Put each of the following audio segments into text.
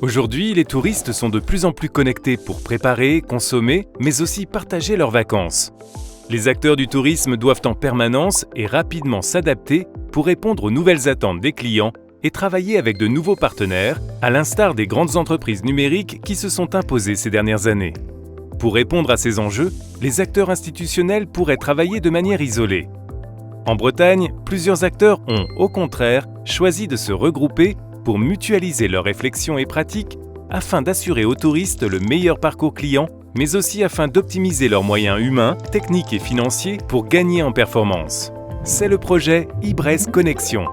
Aujourd'hui, les touristes sont de plus en plus connectés pour préparer, consommer, mais aussi partager leurs vacances. Les acteurs du tourisme doivent en permanence et rapidement s'adapter pour répondre aux nouvelles attentes des clients et travailler avec de nouveaux partenaires, à l'instar des grandes entreprises numériques qui se sont imposées ces dernières années. Pour répondre à ces enjeux, les acteurs institutionnels pourraient travailler de manière isolée. En Bretagne, plusieurs acteurs ont, au contraire, choisi de se regrouper pour mutualiser leurs réflexions et pratiques afin d'assurer aux touristes le meilleur parcours client, mais aussi afin d'optimiser leurs moyens humains, techniques et financiers pour gagner en performance. C'est le projet Ibrez Connexion.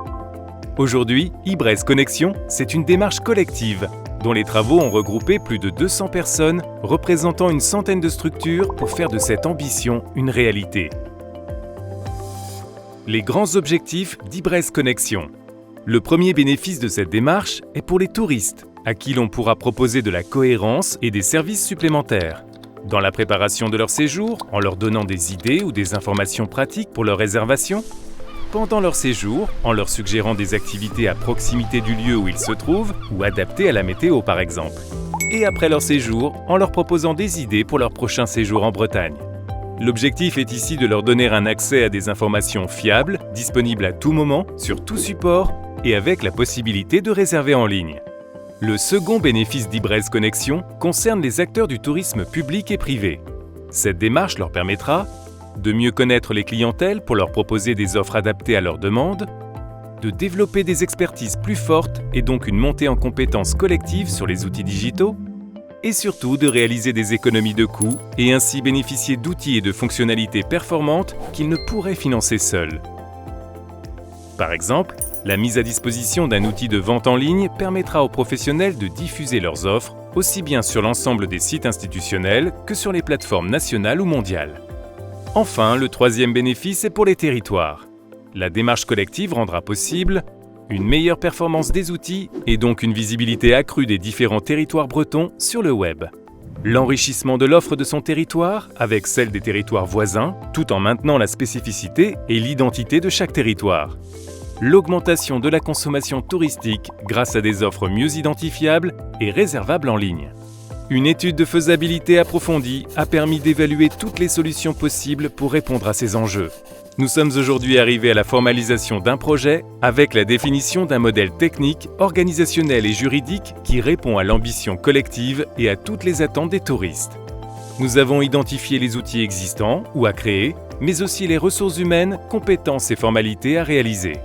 Aujourd'hui, Ibrez Connexion, c'est une démarche collective dont les travaux ont regroupé plus de 200 personnes représentant une centaine de structures pour faire de cette ambition une réalité. Les grands objectifs d'Ibrez Connexion. Le premier bénéfice de cette démarche est pour les touristes, à qui l'on pourra proposer de la cohérence et des services supplémentaires. Dans la préparation de leur séjour, en leur donnant des idées ou des informations pratiques pour leur réservation. Pendant leur séjour, en leur suggérant des activités à proximité du lieu où ils se trouvent ou adaptées à la météo par exemple. Et après leur séjour, en leur proposant des idées pour leur prochain séjour en Bretagne. L'objectif est ici de leur donner un accès à des informations fiables, disponibles à tout moment, sur tout support et avec la possibilité de réserver en ligne. Le second bénéfice d'Ibrez Connexion concerne les acteurs du tourisme public et privé. Cette démarche leur permettra de mieux connaître les clientèles pour leur proposer des offres adaptées à leurs demandes, de développer des expertises plus fortes et donc une montée en compétences collectives sur les outils digitaux, et surtout de réaliser des économies de coûts et ainsi bénéficier d'outils et de fonctionnalités performantes qu'ils ne pourraient financer seuls. Par exemple, la mise à disposition d'un outil de vente en ligne permettra aux professionnels de diffuser leurs offres aussi bien sur l'ensemble des sites institutionnels que sur les plateformes nationales ou mondiales. Enfin, le troisième bénéfice est pour les territoires. La démarche collective rendra possible une meilleure performance des outils et donc une visibilité accrue des différents territoires bretons sur le web. L'enrichissement de l'offre de son territoire avec celle des territoires voisins, tout en maintenant la spécificité et l'identité de chaque territoire. L'augmentation de la consommation touristique grâce à des offres mieux identifiables et réservables en ligne. Une étude de faisabilité approfondie a permis d'évaluer toutes les solutions possibles pour répondre à ces enjeux. Nous sommes aujourd'hui arrivés à la formalisation d'un projet avec la définition d'un modèle technique, organisationnel et juridique qui répond à l'ambition collective et à toutes les attentes des touristes. Nous avons identifié les outils existants ou à créer, mais aussi les ressources humaines, compétences et formalités à réaliser.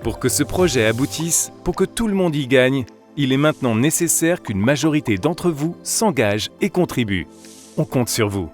Pour que ce projet aboutisse, pour que tout le monde y gagne, il est maintenant nécessaire qu'une majorité d'entre vous s'engage et contribue. On compte sur vous.